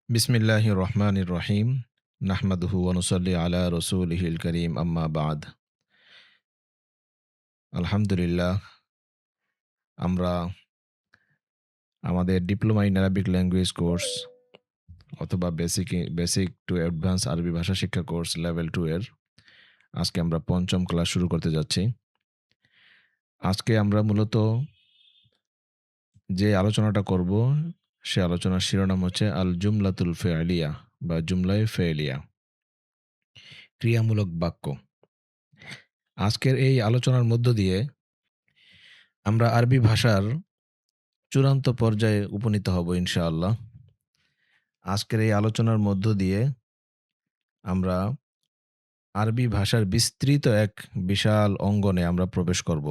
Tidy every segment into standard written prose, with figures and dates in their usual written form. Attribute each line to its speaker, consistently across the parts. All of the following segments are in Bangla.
Speaker 1: বিসমিল্লাহির রহমানির রহিম। নাহমাদুহু ওয়া নুসাল্লি আলা রাসূলিহিল কারীম আম্মা বা'দ। আলহামদুলিল্লাহ আমরা আমাদের diploma in Arabic language course অথবা বেসিক টু অ্যাডভান্স আরবি ভাষা শিক্ষা কোর্স লেভেল 2 এর আজকে আমরা ৫ম ক্লাস শুরু করতে যাচ্ছি। আজকে আমরা মূলত যে আলোচনাটা করব সে আলোচনার শিরোনাম হচ্ছে আল জুমলাতুল ফি'লিয়া বা জুমলায়ে ফেলিয়া, ক্রিয়ামূলক বাক্য। আজকের এই আলোচনার মধ্য দিয়ে আমরা আরবি ভাষার চূড়ান্ত পর্যায়ে উপনীত হব ইনশাআল্লাহ। আজকের এই আলোচনার মধ্য দিয়ে আমরা আরবি ভাষার বিস্তৃত এক বিশাল অঙ্গনে আমরা প্রবেশ করব।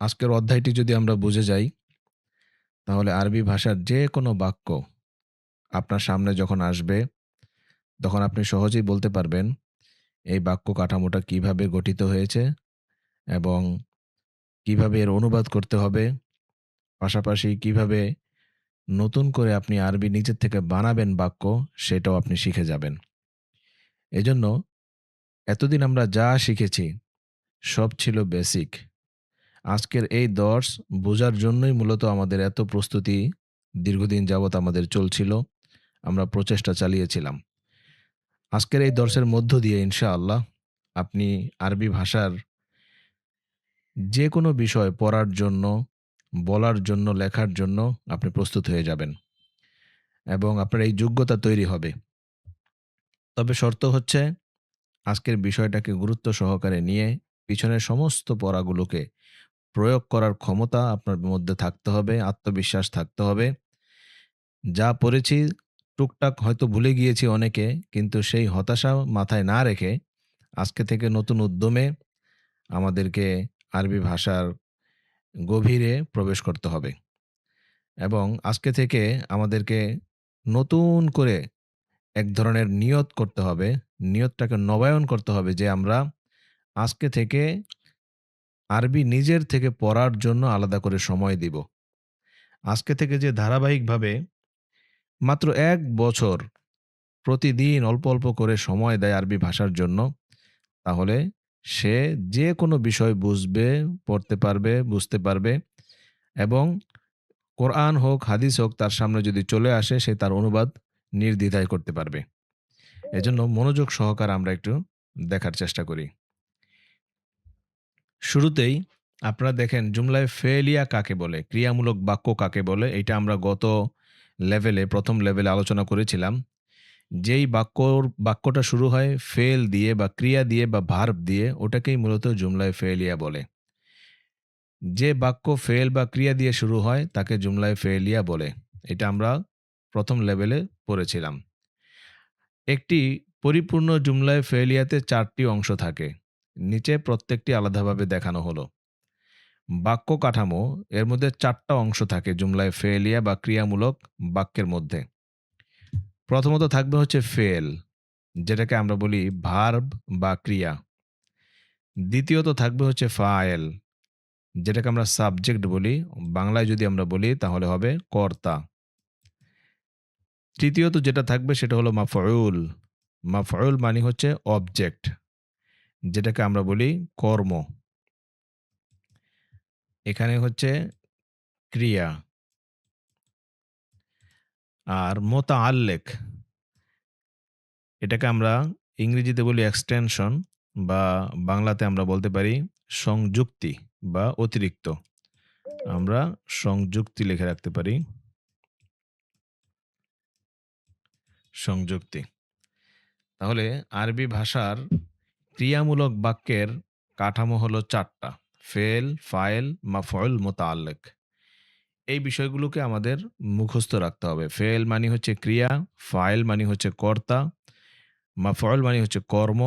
Speaker 1: আজকের অধ্যায়টি যদি আমরা বুঝে যাই, তাহলে আরবি ভাষার যে কোনো বাক্য আপনার সামনে যখন আসবে, তখন আপনি সহজেই বলতে পারবেন এই বাক্য কাঠামোটা কিভাবে গঠিত হয়েছে এবং কিভাবে এর অনুবাদ করতে হবে, পাশাপাশি কিভাবে নতুন করে আপনি আরবি নিজের থেকে বানাবেন বাক্য, সেটাও আপনি শিখে যাবেন। এজন্য এতদিন আমরা যা শিখেছি সব ছিল বেসিক। আজকের এই দর্স বোঝার জন্যই মূলত আমাদের এত প্রস্তুতি দীর্ঘদিন যাবৎ আমাদের চলছিল। আমরা প্রচেষ্টা চালিয়েছিলাম। আজকের এই দর্সের মধ্য দিয়ে ইনশাআল্লাহ আপনি আরবি ভাষার যে কোনো বিষয় পড়ার জন্য, বলার জন্য, লেখার জন্য আপনি প্রস্তুত হয়ে যাবেন এবং আপনার এই যোগ্যতা তৈরি হবে। তবে শর্ত হচ্ছে আজকের বিষয়টাকে গুরুত্ব সহকারে নিয়ে পিছনের সমস্ত পড়াগুলোকে প্রয়োগ করার ক্ষমতা আপনার মধ্যে থাকতে হবে, আত্মবিশ্বাস থাকতে হবে। যা পড়েছি টুকটাক হয়তো ভুলে গিয়েছি অনেকে, কিন্তু সেই হতাশা মাথায় না রেখে আজকে থেকে নতুন উদ্যমে আমাদেরকে আরবি ভাষার গভীরে প্রবেশ করতে হবে এবং আজকে থেকে আমাদেরকে নতুন করে এক ধরনের নিয়ত করতে হবে। নিয়তটাকে নবায়ন করতে হবে যে আমরা আজকে থেকে আরবি নিজের থেকে পড়ার জন্য আলাদা করে সময় দিব। আজকে থেকে যে ধারাবাহিকভাবে মাত্র ১ বছর প্রতিদিন অল্প, অল্প করে সময় দেয় আরবি ভাষার জন্য, তাহলে সে যে কোনো বিষয় বুঝবে, পড়তে পারবে, বুঝতে পারবে এবং কোরআন হোক, হাদিস হোক তার সামনে যদি চলে আসে সে তার অনুবাদ নির্দ্বিধায় করতে পারবে। এজন্য মনোযোগ সহকারে আমরা একটু দেখার চেষ্টা করি। শুরুতেই আপনারা দেখেন জুমলায়ে ফেলিয়া কাকে বলে? ক্রিয়ামূলক বাক্য কাকে বলে? এইটা আমরা গত লেভেলে ১ম লেভেলে আলোচনা করেছিলাম। যেই বাক্যটা শুরু হয় ফেল দিয়ে বা ক্রিয়া দিয়ে বা ভার্ব দিয়ে ওটাকেই মূলত জুমলায়ে ফেলিয়া বলে। যে বাক্য ফেল বা ক্রিয়া দিয়ে শুরু হয় তাকে জুমলায়ে ফেলিয়া বলে। এটা আমরা ১ম লেভেলে পড়েছিলাম। একটি পরিপূর্ণ জুমলায়ে ফেলিয়াতে ৪ টি অংশ থাকে। নিচে প্রত্যেকটি আলাদাভাবে দেখানো হলো। বাক্য কাঠামো এর মধ্যে ৪ টা অংশ থাকে জুমলায়ে ফেলিয়া বা ক্রিয়ামূলক বাক্যের মধ্যে। প্রথমত থাকবে হচ্ছে ফেল, যেটাকে আমরা বলি ভার্ব বা ক্রিয়া। দ্বিতীয়ত থাকবে হচ্ছে ফায়েল, যেটাকে আমরা সাবজেক্ট বলি। বাংলায় যদি আমরা বলি তাহলে হবে কর্তা। তৃতীয়ত যেটা থাকবে সেটা হলো মাফউল। মাফউল মানে হচ্ছে অবজেক্ট, যেটাকে আমরা বলি কর্ম। এখানে হচ্ছে ক্রিয়া। আর মোতাআল্লেক, এটাকে আমরা ইংরেজিতে বলি এক্সটেনশন বা বাংলাতে আমরা বলতে পারি সংযুক্তি বা অতিরিক্ত। আমরা সংযুক্তি লিখে রাখতে পারি, সংযুক্তি। তাহলে আরবি ভাষার ক্রিয়ামূলক বাক্যের কাঠামো হলো ৪ টা। ফেল, ফাইল, মাফউল, মোতাআল্লেক। এই বিষয়গুলোকে আমাদের মুখস্থ রাখতে হবে। ফেল মানে হচ্ছে ক্রিয়া, ফাইল মানে হচ্ছে কর্তা, মাফউল মানে হচ্ছে কর্ম,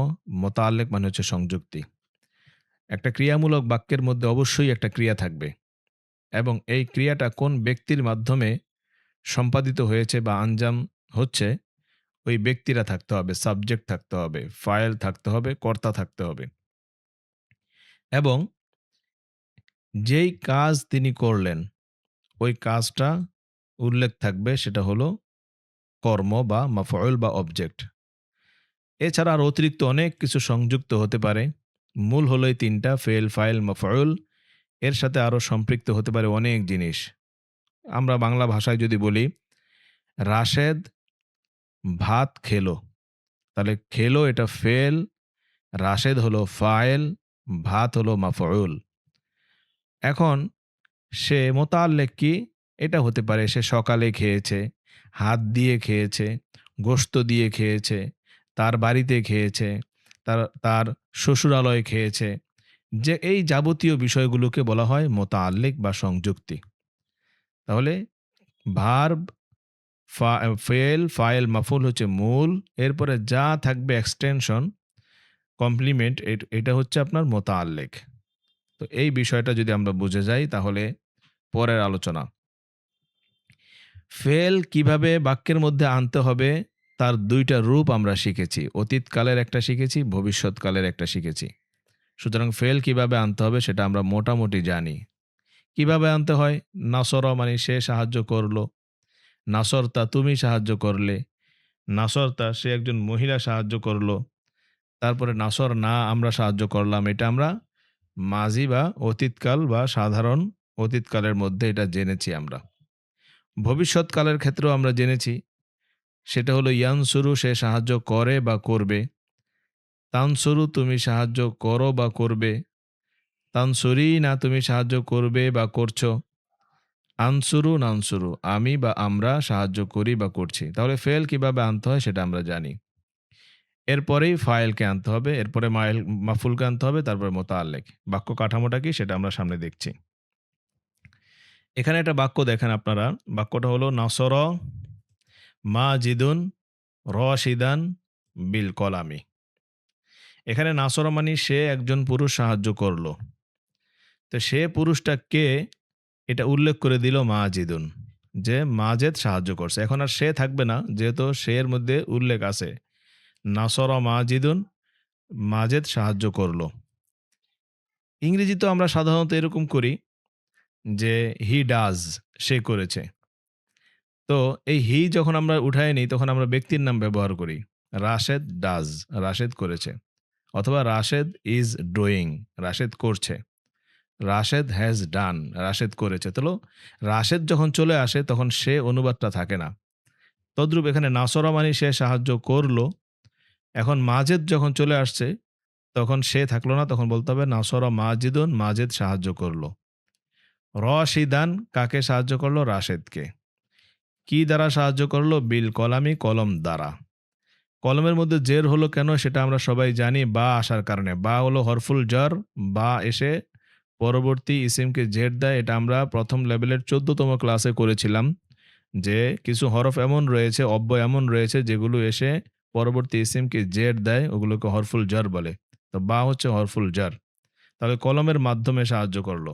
Speaker 1: মোতাআল্লেক মানে হচ্ছে সংযুক্তি। একটা ক্রিয়ামূলক বাক্যের মধ্যে অবশ্যই একটা ক্রিয়া থাকবে এবং এই ক্রিয়াটা কোন ব্যক্তির মাধ্যমে সম্পাদিত হয়েছে বা আঞ্জাম হচ্ছে, ওই ব্যক্তিরা থাকতে হবে, সাবজেক্ট থাকতে হবে, ফাইল থাকতে হবে, কর্তা থাকতে হবে এবং যেই কাজ তিনি করলেন ওই কাজটা উল্লেখ থাকবে সেটা হলো কর্ম বা মাফউল বা অবজেক্ট। এছাড়া আর অতিরিক্ত অনেক কিছু সংযুক্ত হতে পারে। মূল হলো এই ৩ টা ফেল, ফাইল, মাফউল। এর সাথে আরো সম্পৃক্ত হতে পারে অনেক জিনিস। আমরা বাংলা ভাষায় যদি বলি, রাশেদ ভাত খেলো। তাহলে খেলো এটা ফেল, রাশেদ হলো ফাইল, ভাত হলো মাফউল। এখন সে মোতাল্লেক কি? এটা হতে পারে সে সকালে খেয়েছে, হাত দিয়ে খেয়েছে, গোশত দিয়ে খেয়েছে, তার বাড়িতে খেয়েছে, তার তার শ্বশুরালয়ে খেয়েছে। যে এই যাবতীয় বিষয়গুলোকে বলা হয় মোতাল্লেক বা সংযুক্তি। তাহলে ভার্ব, ফেল, ফাইল, মাফউল হচ্ছে মূল। এরপরে যা থাকবে এক্সটেনশন, কমপ্লিমেন্ট এটা হচ্ছে আপনার মোতাল্লেক। তো এই বিষয়টা যদি আমরা বুঝে যাই তাহলে পরের আলোচনা। ফেল কিভাবে বাক্যের মধ্যে আনতে হবে তার ২ টা রূপ আমরা শিখেছি। অতীতকালের একটা শিখেছি, ভবিষ্যৎকালের একটা শিখেছি। সুতরাং ফেল কিভাবে আনতে হবে সেটা আমরা মোটামুটি জানি। কিভাবে আনতে হয়? নাসরা মানে সে সাহায্য করলো। নাসরতা তুমি সাহায্য করলে। নাসরতা সে একজন মহিলা সাহায্য করলো। তারপরে নাসর না আমরা সাহায্য করলাম। এটা আমরা মাজি বা অতীতকাল বা সাধারণ অতীতকালের মধ্যে এটা জেনেছি আমরা। ভবিষ্যৎকালের ক্ষেত্রেও আমরা জেনেছি। সেটা হলো ইয়ানসুরু সে সাহায্য করে বা করবে। তানসুরু তুমি সাহায্য করো বা করবে। তানসুরি না তুমি সাহায্য করবে বা করছো। আনসুরু নানসুরু আমি বা আমরা সাহায্য করি বা করছি। তাহলে ফেল কিভাবে আনতে হয় সেটা আমরা জানি। এরপরেই ফাইলকে আনতে হবে, এরপরে মাফুলকে আনতে হবে, তারপরে মোতাল্লেক। বাক্য কাঠামোটা কি সেটা আমরা সামনে দেখছি। এখানে একটা বাক্য দেখেন আপনারা। বাক্যটা হলো নাসর মাজিদুন রশিদান বিল কলামি। এখানে নাসর মানে সে একজন পুরুষ সাহায্য করলো। তো সে পুরুষটা কে? এটা উল্লেখ করে দিল মাজিদুন, যে মাজেদ সাহায্য করছে। এখন আর সে থাকবে না, যেহেতু সে এর মধ্যে উল্লেখ আছে। নাসর মাজিদুন মাজেদ সাহায্য করলো। ইংরেজিতেও আমরা সাধারণত এরকম করি যে হি ডাজ সে করেছে। তো এই হি যখন আমরা উঠায় নিই তখন আমরা ব্যক্তির নাম ব্যবহার করি। রাশেদ ডাজ রাশেদ করেছে, অথবা রাশেদ ইজ ডুইং রাশেদ করছে। রাশেদ হ্যাজ ডান রাশেদ করেছে। তো রাশেদ যখন চলে আসে তখন সে অনুবাদটা থাকে না। তদ্রূপ এখানে নাসরা মানে সে সাহায্য করলো। এখন মাজেদ যখন চলে আসছে তখন সে থাকলো না, তখন বলতে হবে নাসরা মাজিদুন মাজেদ সাহায্য করলো। রশিদান কাকে সাহায্য করলো? রাশেদকে। কি দ্বারা সাহায্য করলো? বিল কলামি কলম দ্বারা। কলমের মধ্যে জের হলো কেন সেটা আমরা সবাই জানি, বা আসার কারণে। বা হলো হরফুল জার, বা এসে পরবর্তী ইসিমকে জের দেয়। এটা আমরা প্রথম লেভেলের ১৪তম ক্লাসে করেছিলাম যে কিছু হরফ এমন রয়েছে, অব্যয় এমন রয়েছে যেগুলো এসে পরবর্তী ইসিমকে জের দেয়, ওগুলোকে হরফুল জার বলে। তো বা হচ্ছে হরফুল জার। তাহলে কলমের মাধ্যমে সাহায্য করলো।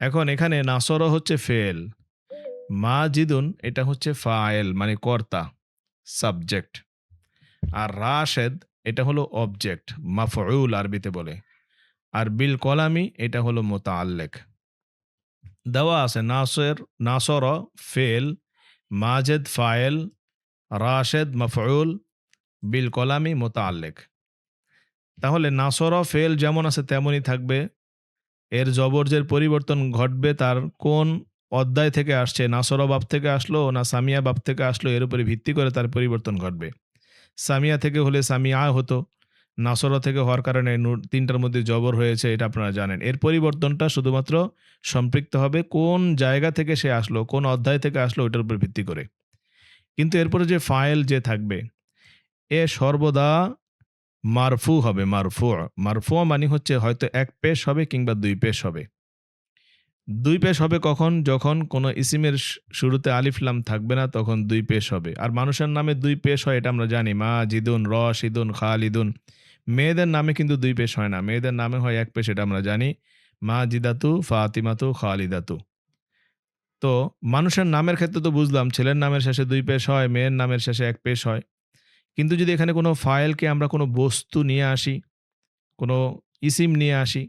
Speaker 1: এখন এখানে নাসর হচ্ছে ফেল, মাজিদুন এটা হচ্ছে ফায়েল মানে কর্তা, সাবজেক্ট। আর রাশেদ এটা হলো অবজেক্ট, মাফউল আরবিতে বলে। আর বিল কলামি এটা হলো মোতাল্লেক। দেওয়া আছে নাসর ফেল, মাজেদ ফায়েল, রাশেদ মাফউল, বিল কলামি মোতাল্লেক। তাহলে নাসর ফেল যেমন আছে তেমনই থাকবে। এর জবরজের পরিবর্তন ঘটবে তার কোন অধ্যায় থেকে আসছে, নাসর বাব থেকে আসলো না সামিয়া বাব থেকে আসলো, এর উপরে ভিত্তি করে তার পরিবর্তন ঘটবে। সামিয়া থেকে হলে সামিয়া হতো, নাসরা থেকে হওয়ার কারণে তিনটার মধ্যে জবর হয়েছে, এটা আপনারা জানেন। এর পরিবর্তনটা শুধুমাত্র সম্পৃক্ত হবে কোন জায়গা থেকে সে আসলো, কোন অধ্যায় থেকে আসলো, ওইটার উপর ভিত্তি করে। কিন্তু এরপরে যে ফাইল যে থাকবে, এ সর্বদা মারফু হবে। মারফু মারফু মানে হচ্ছে হয়তো এক পেশ হবে কিংবা দুই পেশ হবে। দুই পেশ হবে কখন? যখন কোনো ইসিমের শুরুতে আলিফ লাম থাকবে না, তখন দুই পেশ হবে। আর মানুষের নামে দুই পেশ হয় এটা আমরা জানি, মা জিদুন রশিদুন খালিদুন। মেয়েদের নামে কিন্তু দুই পেশ হয় না, মেয়েদের নামে হয় এক পেশ, এটা আমরা জানি, মা জিদাতু ফাতিমাতু খালিদাতু। তো মানুষের নামের ক্ষেত্রে তো বুঝলাম ছেলের নামের শেষে দুই পেশ হয়, মেয়ের নামের শেষে এক পেশ হয়। কিন্তু যদি এখানে কোনো ফাইলকে আমরা কোনো বস্তু নিয়ে আসি, কোনো ইসিম নিয়ে আসি,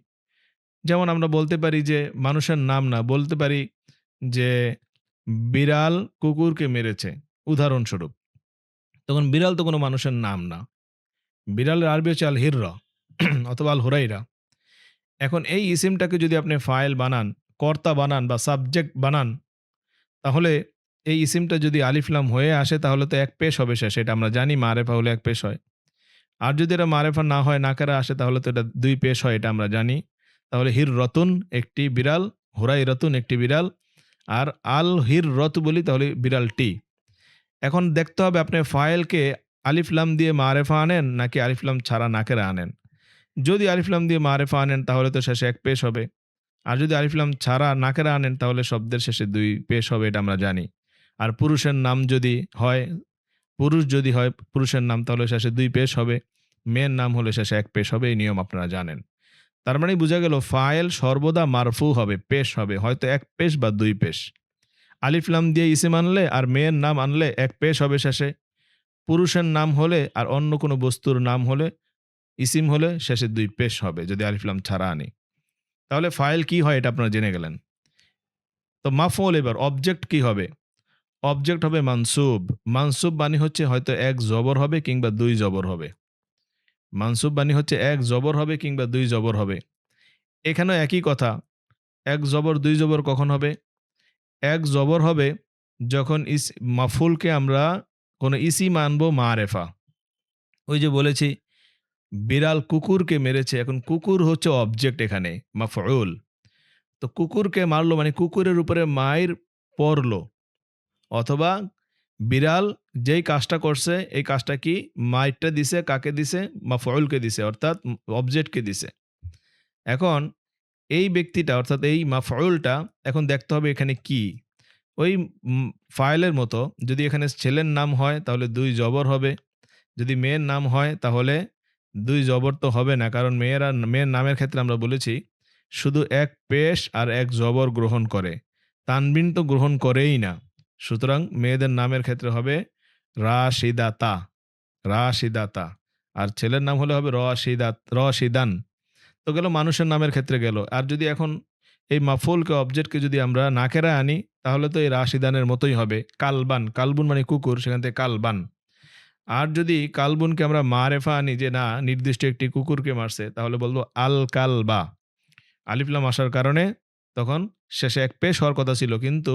Speaker 1: যেমন আমরা বলতে পারি যে মানুষের নাম না, বলতে পারি যে বিড়াল কুকুরকে মেরেছে, উদাহরণস্বরূপ। তখন বিড়াল তো কোনো মানুষের নাম না। বিড়ালের আরবি হচ্ছে আল হিররা অথবা আল হুরাইরা। এখন এই ইসিমটাকে যদি আপনি ফাইল বানান, কর্তা বানান বা সাবজেক্ট বানান, তাহলে এই ইসিমটা যদি আলিফ লাম হয়ে আসে তাহলে তো এক পেশ হবে শেষে। এটা আমরা জানি মারেফা হলে এক পেশ হয়। আর যদি এটা মারেফা না হয়, নাকেরা আসে, তাহলে তো এটা ২ পেশ হয়, এটা আমরা জানি। তাহলে হিররাতুন একটি বিড়াল, হুরাইরাতুন একটি বিড়াল। আর আল হিররাতু বলি তাহলে বিড়ালটি। এখন দেখতে হবে আপনি ফাইলকে আলিফ লাম দিয়ে মারেফা আনেন নাকি আলিফ লাম ছাড়া নাকেরা আনেন। যদি আলিফ লাম দিয়ে মারেফা আনেন তাহলে তো শেষে এক পেশ হবে। আর যদি আলিফ লাম ছাড়া নাকেরা আনেন তাহলে শব্দের শেষে ২ পেশ হবে, এটা আমরা জানি। আর পুরুষের নাম যদি হয়, পুরুষের নাম তাহলে শেষে ২ পেশ হবে। মেয়ের নাম হলে শেষে এক পেশ হবে। এই নিয়ম আপনারা জানেন। তার মানে বোঝা গেল ফাইল সর্বদা মারফু হবে, পেশ হবে। হয়তো এক পেশ বা ২ পেশ। আলিফ লাম দিয়ে ইসিম আনলে আর মেয়ের নাম আনলে এক পেশ হবে শেষে। পুরুষের নাম হলে আর অন্য কোনো বস্তুর নাম হলে, ইসিম হলে শেষে ২ পেশ হবে যদি আলিফ লাম ছাড়া আনি। তাহলে ফাইল কি হয় এটা আপনারা জেনে গেলেন। তো মাফউল, এবার অবজেক্ট কি হবে? অবজেক্ট হবে মানসুব। মানসুব মানে হচ্ছে হয়তো এক জবর হবে কিংবা ২ জবর হবে। মানসুব মানে হচ্ছে এক জবর হবে কিংবা ২ জবর হবে। এখানেও একই কথা। এক জবর ২ জবর কখন হবে? এক জবর হবে যখন মাফউলকে আমরা কোনো ইসিম আনবো মারেফা। ওই যে বলেছি বিড়াল কুকুরকে মেরেছে। এখন কুকুর হচ্ছে অবজেক্ট এখানে, মাফউল। তো কুকুরকে মারলো মানে কুকুরের উপরে মাইর পড়লো। অথবা বিড়াল যেই কাজটা করছে এই কাজটা কি? মাইরটা দিছে কাকে দিছে? মাফউলকে দিছে, অর্থাৎ অবজেক্টকে দিছে। এখন এই ব্যক্তিটা অর্থাৎ এই মাফউলটা এখন দেখতে হবে এখানে কি? ওই ফাইলের মতো যদি এখানে ছেলের নাম হয় তাহলে ২ জবর হবে। যদি মেয়ের নাম হয় তাহলে ২ জবর তো হবে না। কারণ মেয়ের নামের ক্ষেত্রে আমরা বলেছি শুধু এক পেশ আর এক জবর গ্রহণ করে। তানবিন তো গ্রহণ করেই না। সুতরাং মেয়েদের নামের ক্ষেত্রে হবে রাশিদাতা, রাশিদাতা। আর ছেলের নাম হলে হবে রশিদান। তো গেল মানুষের নামের ক্ষেত্রে গেল। আর যদি এখন এই মাফউলকে অবজেক্টকে যদি আমরা নাকেরা আনি তাহলে তো এই রাশিদানের মতোই হবে। কালবান, কালবুন মানে কুকুর, সেখান থেকে কালবান। আর যদি কালবুনকে আমরা মারেফা আনি যে না নির্দিষ্ট একটি কুকুরকে মারছে তাহলে বলবো আল কালবা। আলিফ লাম আসার কারণে তখন শেষে এক পেশ হওয়ার কথা ছিল, কিন্তু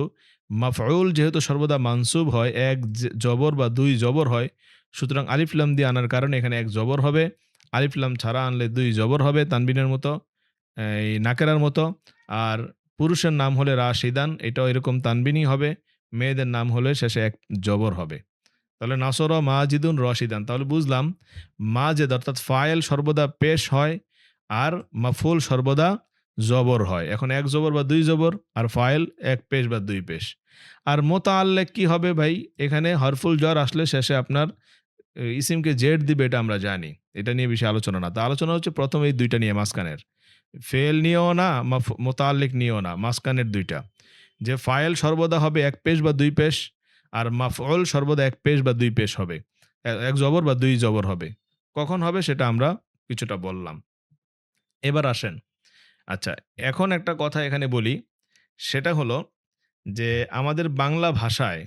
Speaker 1: মাফউল যেহেতু সর্বদা মানসুব হয়, এক জবর বা ২ জবর হয়, সুতরাং আলিফ লাম দিয়ে আনার কারণে এখানে এক জবর হবে। আলিফ লাম ছাড়া আনলে ২ জবর হবে তানবিনের মতো, এই নাকেরার মতো। আর পুরুষের নাম হলে রাশিদান, এটাও এরকম তানবিনই হবে। মেয়েদের নাম হলে শেষে এক জবর হবে। তাহলে নাসর মাজিদুন রশিদান। তাহলে বুঝলাম মাজেদ অর্থাৎ ফায়েল সর্বদা পেশ হয় আর মাফউল সর্বদা জবর হয়। এখন এক জবর বা ২ জবর আর ফায়েল এক পেশ বা ২ পেশ। আর মোতাআল্লিক কি হবে ভাই? এখানে হরফুল জর আসলে শেষে আপনার ইসিমকে জেড দিবে, এটা আমরা জানি। এটা নিয়ে বেশি আলোচনা না। তো আলোচনা হচ্ছে ১ম এই ২ টা নিয়ে মাঝখানের। ফেল নিয়েও না, মোতাআল্লিক নিয়েও না, মাঝখানের ২ টা। যে ফাইল সর্বদা হবে এক পেশ বা ২ পেশ আর মাফউল সর্বদা এক পেশ বা ২ পেশ হবে। এক জবর বা ২ জবর হবে। কখন হবে সেটা আমরা কিছুটা বললাম। এবার আসেন। আচ্ছা, এখন একটা কথা এখানে বলি। সেটা হলো যে আমাদের বাংলা ভাষায়,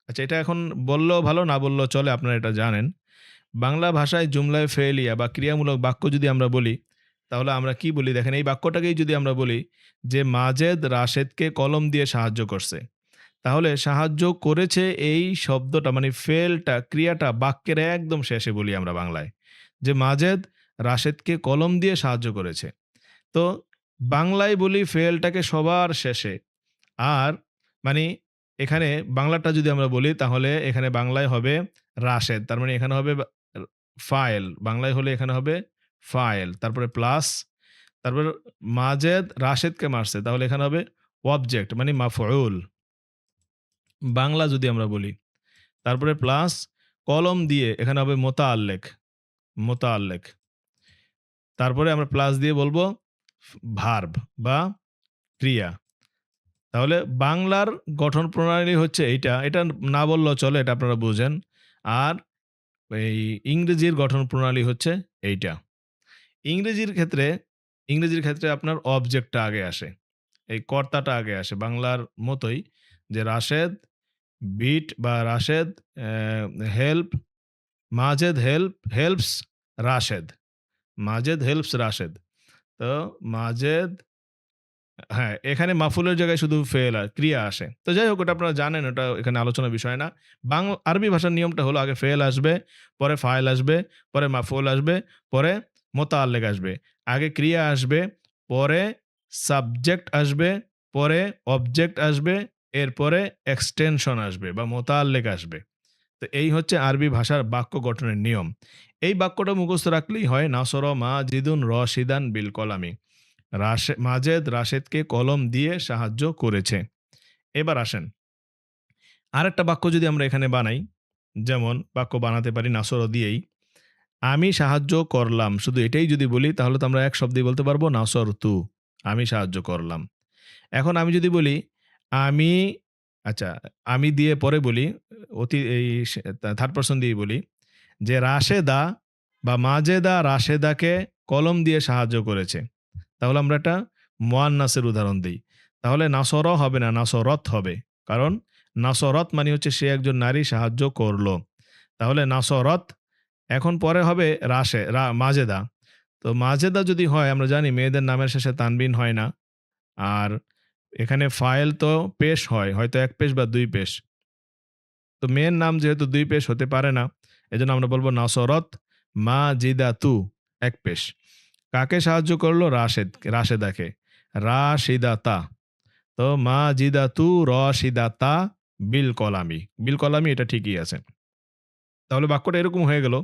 Speaker 1: আচ্ছা এটা এখন বললেও ভালো না বললেও চলে, আপনারা এটা জানেন। বাংলা ভাষায় জুমলায়ে ফেলিয়া বা ক্রিয়ামূলক বাক্য যদি আমরা বলি, তাহলে আমরা কি বলি দেখেন, এই বাক্যটাকেই যদি আমরা বলি যে মাজেদ রাশেদকে কলম দিয়ে সাহায্য করছে। তাহলে সাহায্য করেছে এই শব্দটা মানে ফেলটা, ক্রিয়াটা বাক্যের একদম শেষে বলি আমরা বাংলায়। যে মাজেদ রাশেদকে কলম দিয়ে সাহায্য করেছে। তো বাংলায় বলি ফেলটাকে সবার শেষে। আর মানে এখানে বাংলাটা যদি আমরা বলি তাহলে এখানে বাংলায় হবে রাশেদ। তার মানে এখানে হবে ফাইল। বাংলায় হলে এখানে হবে ফাইল। তারপরে প্লাস, তারপর মাজেদ রাশেদকে মারছে। তাহলে এখানে হবে অবজেক্ট মানে মাফউল। বাংলা যদি আমরা বলি। তারপরে প্লাস কলম দিয়ে এখানে হবে মোতাআল্লিক, মোতাআল্লিক। তারপরে আমরা প্লাস দিয়ে বলবো ভার্ব বা ক্রিয়া। তাহলে বাংলার গঠন প্রণালী হচ্ছে এইটা। এটা না বললেও চলে, এটা আপনারা বুঝেন। আর এই ইংরেজির গঠন প্রণালী হচ্ছে এইটা। ইংরেজির ক্ষেত্রে ইংরেজির ক্ষেত্রে আপনার অবজেক্টটা আগে আসে। এই কর্তাটা আগে আসে বাংলার মতোই। যে রাশেদ বিট বা Rashed help Majed helps Rashed. Majed helps Rashed. তো মাজেদ, হ্যাঁ, এখানে মাফুলের জায়গায় শুধু ফেল ক্রিয়া আসে। তো যাই হোক ওটা আপনারা জানেন, ওটা এখানে আলোচনার বিষয় না। আরবি ভাষার নিয়মটা হলো আগে ফেল আসবে, পরে ফাইল আসবে, পরে মাফুল আসবে, পরে মোতাল্লেক আসবে। আগে ক্রিয়া আসবে, পরে সাবজেক্ট আসবে, পরে অবজেক্ট আসবে, এরপরে এক্সটেনশন আসবে বা মোতাল্লেক আসবে। তো এই হচ্ছে আরবি ভাষার বাক্য গঠনের নিয়ম। এই বাক্যটা মুখস্থ রাখলেই হয়, নাসর মাজিদুন রশিদান বিল কলামি। মাজেদ রাশেদকে কলম দিয়ে সাহায্য করেছে। এবার আসেন আরেকটা বাক্য যদি আমরা এখানে বানাই, যেমন বাক্য বানাতে পারি নাসর দিয়েই, আমি সাহায্য করলাম। শুধু এটাই যদি বলি তাহলে তো আমরা এক শব্দেই বলতে পারবো নাসর তু, আমি সাহায্য করলাম। এখন আমি যদি বলি আমি, আচ্ছা, আমি দিয়ে পরে বলি, এই থার্ড পারসন দিয়ে বলি যে রাশেদা বা মাজেদা রাশেদাকে কলম দিয়ে সাহায্য করেছে। তাহলে আমরা একটা মুয়ান্নাসের উদাহরণ দিই। তাহলে নাসর হবে না, নাসরত হবে। কারণ নাসরত মানে হচ্ছে সে একজন নারী সাহায্য করলো। তাহলে নাসরত, এখন পরে হবে মাজেদা। তো মাজেদা যদি হয়, আমরা জানি মেয়েদের নামের শেষে তানবিন হয় না। আর এখানে ফাইল তো পেশ হয়, হয়তো এক পেশ বা দুই পেশ। তো মেয়ের নাম যেহেতু দুই পেশ হতে পারে না, এজন্য আমরা বলবো নাসরত মাজিদাতু, এক পেশ। কাকে সাহায্য করলো? রাশেদাকে। রাশিদাতা। তো মাজিদাতু রশিদাতা বিল কলামি। বিল কলামি এটা ঠিকই আছে। তাহলে বাক্যটা এরকম হয়ে গেল,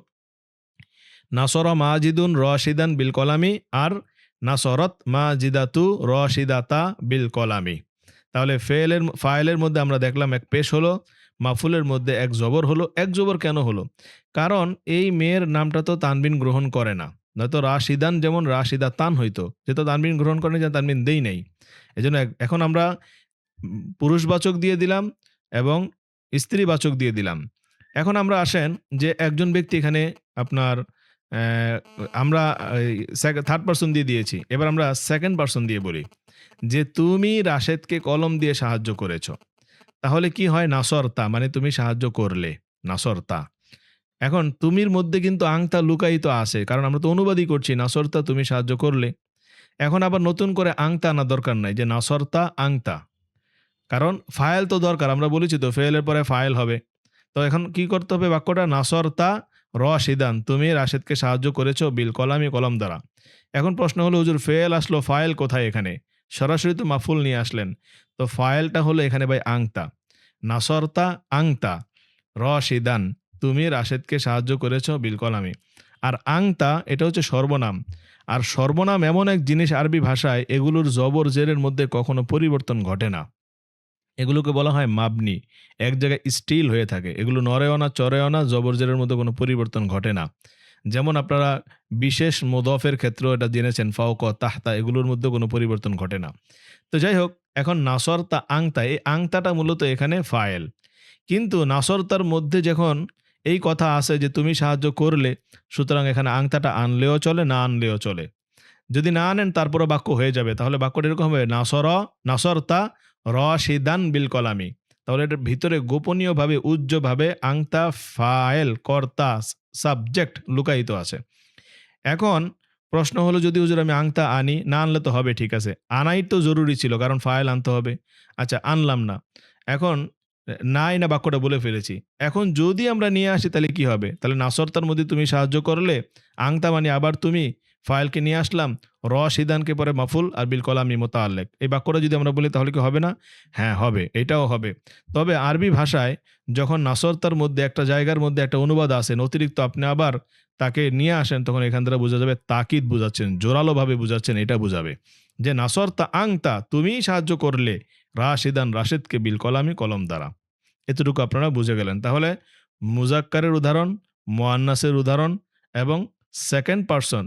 Speaker 1: নাসর মাজিদুন রশিদান বিল কলামি আর নাসরত মাজিদাতু রশিদাতা বিল কলামি। তাহলে ফাইলের মধ্যে আমরা দেখলাম এক পেশ হলো, মাফুলের মধ্যে এক জবর হলো। এক জবর কেন হলো? কারণ এই মেয়ের নামটা তো তানবিন গ্রহণ করে না। নয়তো রাশিদান যেমন রাশিদা তান হইতো, যেহেতু তানবিন গ্রহণ করে না, তানবিন দেই নাই। এজন্য এখন আমরা পুরুষবাচক দিয়ে দিলাম এবং স্ত্রীবাচক দিয়ে দিলাম। এখন আমরা আসেন যে একজন ব্যক্তি এখানে আপনার আমরা থার্ড পারসন দিয়ে দিয়েছি। এবার আমরা সেকেন্ড পারসন দিয়ে বলি যে তুমি রাশেদকে কলম দিয়ে সাহায্য করেছ। তাহলে কি হয়? নাসরতা, মানে তুমি সাহায্য করলে, নাসরতা। এখন তুমির মধ্যে কিন্তু আংতা লুকায়িত আছে, কারণ আমরা তো অনুবাদই করছি নাসরতা তুমি সাহায্য করলে। এখন আবার নতুন করে আংতা আনার দরকার নাই যে নাসরতা আংতা, কারণ ফাইল তো দরকার। আমরা বলেছি তো ফেলের পরে ফাইল হবে। তো এখন কি করতে হবে? বাক্যটা নাসরতা রশিদান, তুমি রাশেদকে সাহায্য করেছো বিল কলামি, কলম দ্বারা। এখন প্রশ্ন হলো হুজুর ফেল আসলো, ফাইল কোথায়? এখানে সরাসরি তো মাফুল নিয়ে আসলেন। তো ফাইলটা হলো এখানে ভাই আংতা। নাসরতা আংতা রশিদান, তুমি রাশেদকে সাহায্য করেছো বিল কলামি। আর আংতা এটা হচ্ছে সর্বনাম। আর সর্বনাম এমন এক জিনিস আরবি ভাষায়, এগুলোর জবর জেরের মধ্যে কখনো পরিবর্তন ঘটে না। এগুলোকে বলা হয় মাবনি, এক জায়গায় স্টিল হয়ে থাকে। এগুলো নরেওয়ানা চরেওয়ানা জবরজেরের মধ্যে কোনো পরিবর্তন ঘটে না। যেমন আপনারা বিশেষ মোদফের ক্ষেত্রেও এটা জেনেছেন, ফাওক তাহতা, এগুলোর মধ্যে কোনো পরিবর্তন ঘটে না। তো যাই হোক, এখন নাসরতা আংতা, এই আংতাটা মূলত এখানে ফায়েল। কিন্তু নাসরতার মধ্যে যখন এই কথা আসে যে তুমি সাহায্য করলে, সুতরাং এখানে আংতাটা আনলেও চলে, না আনলেও চলে। যদি না আনেন তারপরে বাক্য হয়ে যাবে। তাহলে বাক্যটা এরকম হবে, নাসরতা রশিদান বিল কলামি। তাহলে এটার ভিতরে গোপনীয়ভাবে উজ্জ্বভাবে আংতা ফাইল কর্তা সাবজেক্ট লুকায়িত আছে। এখন প্রশ্ন হলো, যদি হুজুর আমি আংতা আনি, না আনলে তো হবে, ঠিক আছে, আনাই তো জরুরি ছিল কারণ ফাইল আনতে হবে। আচ্ছা, আনলাম না। এখন নাই না বাক্যটা বলে ফেলেছি। এখন যদি আমরা নিয়ে আসি তাহলে কি হবে? তাহলে নাসরতার মধ্যে তুমি সাহায্য করলে, আংতা মানে আবার তুমি, ফাইলকে নিয়ে আসলাম, রশিদানকে পরে মাফুল আর বিল কলামি মোতাল্লেক। এই বাক্যটা যদি আমরা বলি তাহলে কি হবে না? হ্যাঁ হবে, এটাও হবে। তবে আরবি ভাষায় যখন নাসরতার মধ্যে একটা জায়গার মধ্যে একটা অনুবাদ আসেন অতিরিক্ত, আপনি আবার তাকে নিয়ে আসেন, তখন এখান দ্বারা বোঝা যাবে তাকিদ বুঝাচ্ছেন, জোরালোভাবে বুঝাচ্ছেন, এটা বুঝাবে যে নাসরতা আংতা, তুমিই সাহায্য করলে রাশিদান রাশেদকে বিল কলামি, কলম দ্বারা। এতটুকু আপনারা বুঝে গেলেন। তাহলে মুজাক্কারের উদাহরণ, মুয়ান্নাসের উদাহরণ এবং সেকেন্ড পারসন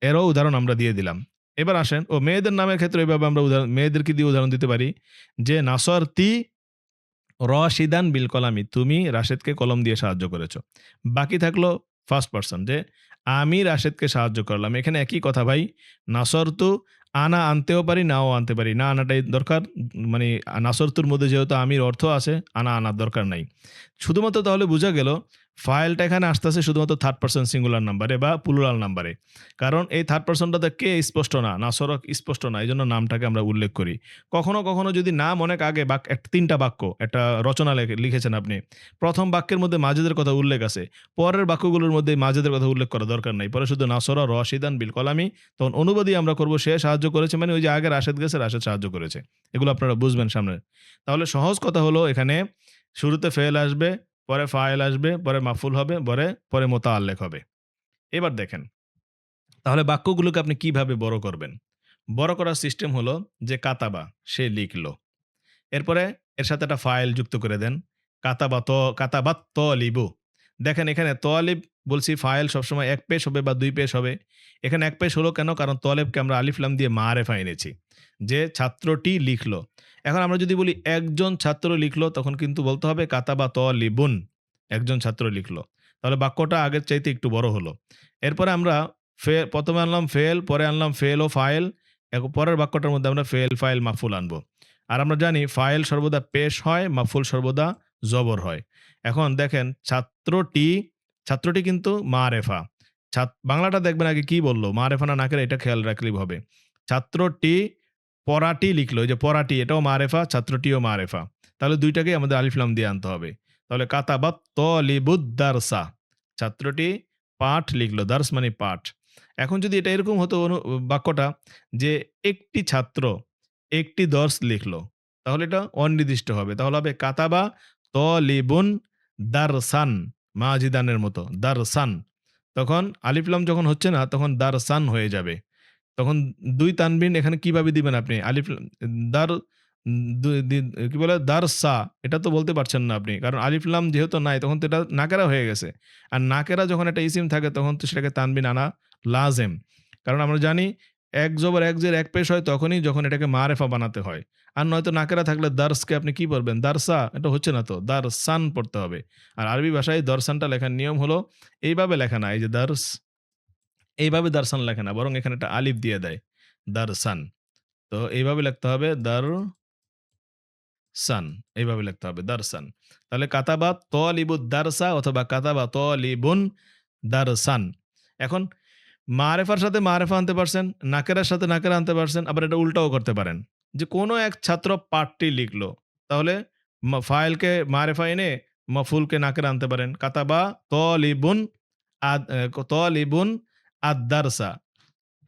Speaker 1: এরও উদাহরণ আমরা দিয়ে দিলাম। এবার আসেন মেয়েদের নামের ক্ষেত্রে এভাবে আমরা মেয়েদেরকে দিয়ে উদাহরণ দিতে পারি যে নাসরতি রশিদান বিল কলামি, তুমি রাশেদকে কলম দিয়ে সাহায্য করেছো। বাকি থাকলো ফার্স্ট পারসন, যে আমি রাশেদকে সাহায্য করলাম। এখানে একই কথা ভাই, নাসরতু
Speaker 2: আনা আনতেও পারি, নাও আনতে পারি। না আনাটাই দরকার। মানে নাসরতুর মধ্যে যেহেতু আমির অর্থ আছে, আনা আনার দরকার নাই। শুধুমাত্র তাহলে বোঝা গেল ফাইলটা এখানে আসতেছে শুধুমাত্র থার্ড পারসন সিঙ্গুলার নাম্বারে বা প্লুরাল নাম্বারে। কারণ এই থার্ড পারসনটাতে কে স্পষ্ট না, নাসরক স্পষ্ট না। এজন্য নামটাকে আমরা উল্লেখ করি। কখনো, কখনো যদি নাম অনেক আগে ৩ টা বাক্য একটা রচনা লিখেছেন আপনি। ১ম বাক্যের মধ্যে মাজেদের কথা উল্লেখ আছে। পরের বাক্যগুলোর মধ্যে মাজেদের কথা উল্লেখ করার দরকার নাই। পরে শুধু নাসরা রশিদান বিল কলামি, তখন অনুবাদই আমরা করব সে সাহায্য করেছে মানে ওই যে আগে রাশেদ গেছে, রাশেদ সাহায্য করেছে। এগুলো আপনারা বুঝবেন সামনে। তাহলে সহজ কথা হলো এখানে শুরুতে ফেল আসবে, পরে ফাইল আসবে, পরে মাফুল হবে, পরে মোতাল্লেক হবে। এবার দেখেন, তাহলে বাক্যগুলোকে আপনি কিভাবে বড় করবেন? বড় করার সিস্টেম হলো যে কাতাবা, সে লিখলো। এরপরে এর সাথে একটা ফাইল যুক্ত করে দেন। কাতাবাত তলিবু। দেখেন এখানে তলিব বলছি ফাইল সবসময় ১ পেশ হবে বা ২ পেশ হবে। এখানে ১ পেশ হলো কেন? কারণ তলেবকে আমরা আলিফ লাম দিয়ে মারেফা এনেছি। যে ছাত্রটি লিখলো। এখন আমরা যদি বলি একজন ছাত্র লিখলো তখন কিন্তু বলতে হবে কাতাবা তলিবুন। একজন ছাত্র লিখলো। তাহলে বাক্যটা আগের চাইতে একটু বড় হলো। এরপরে আমরা ১ম এ আনলাম ফেল, পরে আনলাম ফেল ও ফাইল। পরের বাক্যটার মধ্যে আমরা ফেল, ফাইল, মাফুল আনবো। আর আমরা জানি ফাইল সর্বদা পেশ হয়, মাফুল সর্বদা জবর হয়। এখন দেখেন ছাত্রটি কিন্তু মারেফা। বাংলাটা দেখবেন আগে কি বলল? মারেফা না নাকেরা এটা খেয়াল রাখলেই হবে। ছাত্রটি পড়াটি লিখলো। এই যে পড়াটি এটাও মারেফা, ছাত্রটিও মারেফা। তাহলে ২ টাকেই আমাদের আলিফ লাম দিয়ে আনতে হবে। তাহলে কাতাবাত তলিবুদ দারসা। ছাত্রটি পাঠ লিখলো। দার্স মানে পাঠ। এখন যদি এটা এরকম হতো বাক্যটা যে একটি ছাত্র একটি দর্স লিখলো। তাহলে এটা অনির্দিষ্ট হবে। তাহলে হবে কাতাবা তলিবুন দারসান, মাজিদানের মতো দারসান। তখন আলিফ লাম যখন হচ্ছে না তখন দারসান হয়ে যাবে। তখন ২ তানবিন এখানে কিভাবে দিবেন আপনি? আলিফ দার দু দি কি বলে? দারসা এটা তো বলতে পারছেন না আপনি। কারণ আলিফ লাম যেহেতু নাই তখন তো এটা নাকেরা হয়ে গেছে। আর নাকেরা যখন একটা ইসিম থাকে তখন তো সেটাকে তানবিন আনা লাজেম। কারণ আমরা জানি এক জবর এক জের এক পেশ হয় তখনই যখন এটাকে মারেফা বানাতে হয়। আর নয়তো নাকেরা থাকলে দার্সকে আপনি কি পড়বেন? দারসা এটা হচ্ছে না তো। দারসান পড়তে হবে। আর আরবি ভাষায় দরসানটা লেখার নিয়ম হলো এইভাবে লেখা না। এই যে দার্স এইভাবে দারসান লেখে না। বরং এখানে একটা আলিফ দিয়ে দেয়। দারসান। তো এইভাবে লিখতে হবে সান। এইভাবে লিখতে হবে দারসান। তাহলে কাতাবা তলিবুদ দারসা অথবা কাতাবা তলিবুন দারসান। এখন মারেফার সাথে মারেফা আনতে পারছেন, নাকেরার সাথে নাকেরা আনতে পারছেন, আবার এটা উল্টাও করতে পারেন। যে কোনো এক ছাত্র পাঠটি লিখলো। তাহলে ফাইলকে মারেফা এনে মফুলকে নাকেরা আনতে পারেন। কাতাবা তলিবুন তলিবুন আদ-দারসা।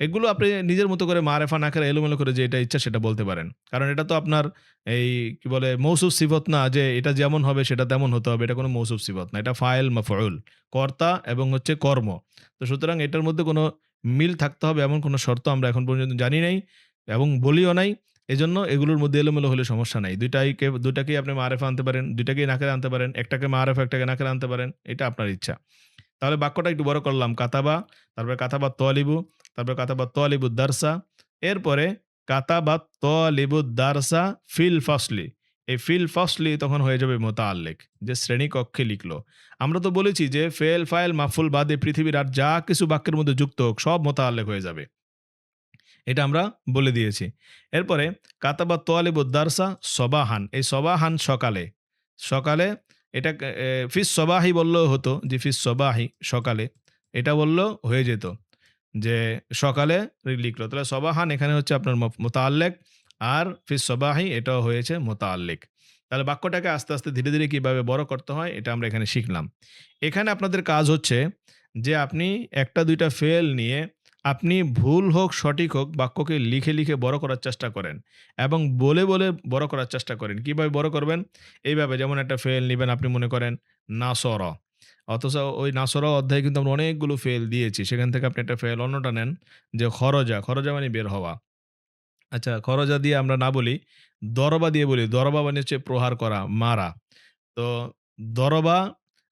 Speaker 2: এগুলো আপনি নিজের মতো করে মারেফা নাকেরা এলোমেলো করে যে এটা ইচ্ছা সেটা বলতে পারেন। কারণ এটা তো আপনার এই কি বলে মৌসুফ সিফত না যে এটা যেমন হবে সেটা তেমন হতে হবে। এটা কোনো মৌসুফ সিফত না। এটা ফাইল মাফউল। কর্তা এবং হচ্ছে কর্ম। তো সুতরাং এটার মধ্যে কোনো মিল থাকতে হবে এমন কোনো শর্ত আমরা এখন পর্যন্ত জানি নাই এবং বলিও নাই। এজন্য এগুলোর মধ্যে এলোমেলো হলে সমস্যা নাই। ২ টাকেই আপনি মারেফা আনতে পারেন, ২ টাকেই নাকেরা আনতে পারেন, একটাকে মারেফা একটাকে নাকেরা আনতে পারেন। এটা আপনার ইচ্ছা। তাহলে বাক্যটা একটু বড় করলাম। কাতাবা, তারপরে কাতাবা তলিবু, তারপরে কাতাবা তলিবু দারসা। এরপরে কাতাবা তলিবু দারসা ফিল ফাসলি। এই ফিল ফাসলি তখন হয়ে যাবে মোতাল্লিক। যে শ্রেণীকক্ষে লিখলো। আমরা তো বলেছি যে ফেল, ফাইল, মাফুল বাদে পৃথিবীর আর যা কিছু বাক্যের মধ্যে যুক্ত হোক সব মোতাল্লিক হয়ে যাবে। এটা আমরা বলে দিয়েছি। এরপরে কাতাবা তোয়ালিবুদ দারসা সবাহান। এই সবাহান সকালে। সকালে এটা ফিস সবাহি বললেও হতো যে ফিস সবাহি সকালে। এটা বললেও হয়ে যেত। যে সকালে লিখলো। তাহলে সবাহান এখানে হচ্ছে আপনার মোতাল্লেক আর ফিস সবাহি এটাও হয়েছে মোতাল্লিক। তাহলে বাক্যটাকে আস্তে, আস্তে ধীরে, ধীরে কিভাবে বড় করতে হয় এটা আমরা এখানে শিখলাম। এখানে আপনাদের কাজ হচ্ছে যে আপনি ১ টা ২ টা ফেল নিয়ে আপনি ভুল হোক, সঠিক হোক বাক্যকে লিখে, লিখে বড় করার চেষ্টা করেন এবং বলে, বলে বড় করার চেষ্টা করেন। কিভাবে বড় করবেন? এইভাবে যেমন একটা ফেল নিবেন আপনি মনে করেন নাসর। অথচ ওই নাসর অধ্যায়ে কিন্তু আমরা অনেকগুলো ফেল দিয়েছি। সেখান থেকে আপনি একটা ফেল অন্যটা নেন যে খরজা। খরজা মানে বের হওয়া। আচ্ছা খরজা দিয়ে আমরা না বলি, দরবা দিয়ে বলি। দরবা মানে হচ্ছে প্রহার করা, মারা। তো দরবা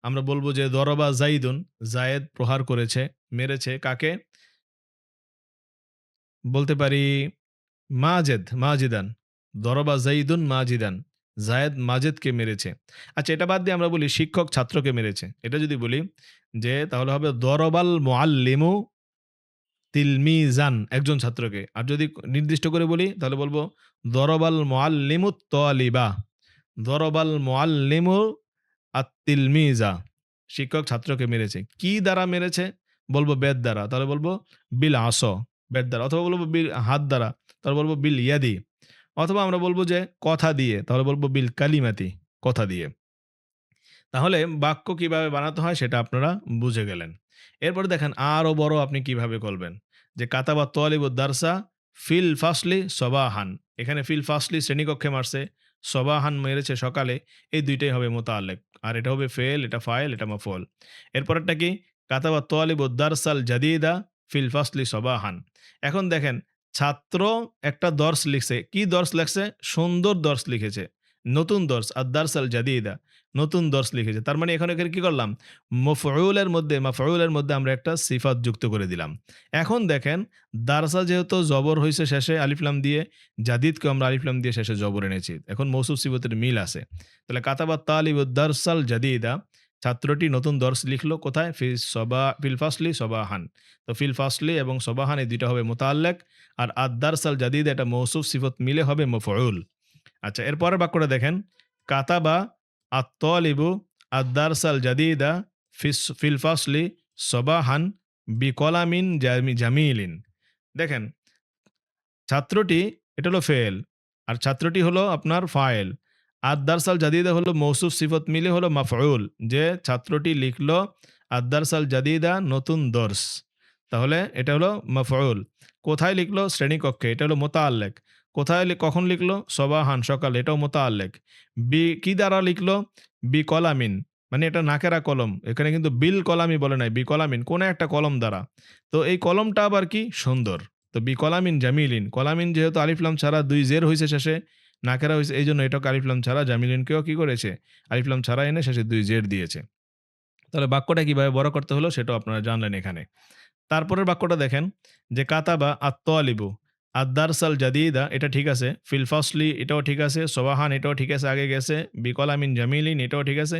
Speaker 2: আমরা বলব যে দরবা জাইদুন। জায়েদ প্রহার করেছে, মেরেছে কাকে? বলতে পারি মাজিদান। দরবা যাইদুন মাজিদান। জায়েদ মাজেদকে মেরেছে। আচ্ছা এটা বাদ দিয়ে আমরা বলি শিক্ষক ছাত্রকে মেরেছে। এটা যদি বলি যে তাহলে হবে দরবাল মুআল্লিমু তিলমিজান একজন ছাত্রকে। আর যদি নির্দিষ্ট করে বলি তাহলে বলবো দরবাল মুআল্লিমুত তালিবা। দরবাল মুআল্লিমু তিলমিজা। শিক্ষক ছাত্রকে মেরেছে। কি দ্বারা মেরেছে? বলবো বেত দ্বারা। তাহলে বলবো বিল আস, বেত দ্বারা। অথবা বলবো বিল হাত দ্বারা। তাহলে বলবো বিল ইয়াদি। অথবা আমরা বলবো যে কথা দিয়ে। তাহলে বলবো বিল কালিমাতি, কথা দিয়ে। তাহলে বাক্য কিভাবে বানাতে হয় সেটা আপনারা বুঝে গেলেন। এরপরে দেখেন আরো বড় আপনি কিভাবে করবেন। যে কাতাবা তালিবুদ দারসা ফিল ফাসলি সবাহান। এখানে ফিল ফাসলি শ্রেণীকক্ষে মারছে, সবাহান মেরেছে সকালে। এই দুইটাই হবে মোতাল্লেক। আর এটা হবে ফেল, এটা ফাইল, এটা মাফউল। এরপরেরটা কি? কাতাবা তালিবুদ দারসাল জাদিদা ফিল ফাসলি সবাহান। এখন দেখেন ছাত্র একটা দর্স লিখছে। কি দর্স লিখছে? সুন্দর দর্স লিখেছে। নতুন দর্স আর দারসাল জাদিদা, নতুন দর্স লিখেছে। তার মানে এখানে কি করলাম? মাফউলের মধ্যে আমরা একটা সিফাত যুক্ত করে দিলাম। এখন দেখেন দারসা যেহেতু জবর হইছে শেষে আলিফ লাম দিয়ে, জাদিদকে আমরা আলিফ লাম দিয়ে শেষে জবর এনেছি। এখন মৌসুফ সিফাতের মিল আছে। তাহলে কাতাবাত তালিবুদ দারসাল জাদিদা, ছাত্রটি নতুন দর্স লিখলো কোথায়? ফিল ফাসলি সবাহান। তো ফিল ফাসলি এবং সবাহান এই দুইটা হবে মুতাআল্লিক, আর আদ-দারসাল জাদিদ এটা মৌসুফ সিফাত মিলে হবে মাফউল। আচ্ছা, এরপরের বাক্যটা দেখেন। কাতাবা আত-তালিবু আদ-দারসাল জাদিদা ফিল ফাসলি সবাহান বিকলামিন জামিলিন। দেখেন ছাত্রটি, এটা হলো ফেল, আর ছাত্রটি হলো আপনার ফাইল। আদ-দারসাল জাদিদা হলো মৌসুফ সিফত মিলে হলো মাফউল। যে ছাত্রটি লিখলো আদ-দারসাল জাদিদা, নতুন দর্স। তাহলে এটা হলো মাফউল। কোথায় লিখলো? শ্রেণীকক্ষে। এটা হলো মুতাআল্লিক। কোথায় কখন লিখলো? সবাহান, সকালে। এটাও মুতাআল্লিক। কি দ্বারা লিখলো? কলামিন, মানে এটা নাকেরা কলম। এখানে কিন্তু বিল কলামি বলে নাই, কলামিন, কোন একটা কলম দ্বারা। তো এই কলমটা আবার কি? সুন্দর। তো কলামিন জামিলিন, কলামিন যেহেতু আলিফ লাম ছাড়া ২ জের হইছে শেষে, নাকেরা হইছে, এইজন্য এটাকে আলিফ লাম ছাড়া, জামিলিনকেও কি করেছে? আলিফ লাম ছাড়া এনে শেষে ২ জের দিয়েছে। তাহলে বাক্যটা কিভাবে বড় করতে হলো সেটাও আপনারা জানলেন এখানে। তারপরের বাক্যটা দেখেন। যে কাতাবা আত-তালিবু আদ-দারসাল জাদিদা, এটা ঠিক আছে। ফিল ফাসলি এটাও ঠিক আছে। সবাহান এটাও ঠিক আছে, আগে গেছে। বিকলামিন জামিলিন এটাও ঠিক আছে।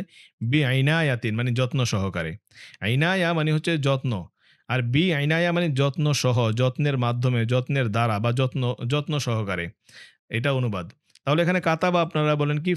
Speaker 2: আইনায়াতিন মানে যত্ন সহকারে। আইনায়া মানে হচ্ছে যত্ন। আর আইনায়া মানে যত্ন সহ, যত্নের মাধ্যমে, যত্নের দ্বারা, বা যত্ন সহকারে। এটা অনুবাদ। তাহলে এখানে কাতাবা আপনারা বলেন কি?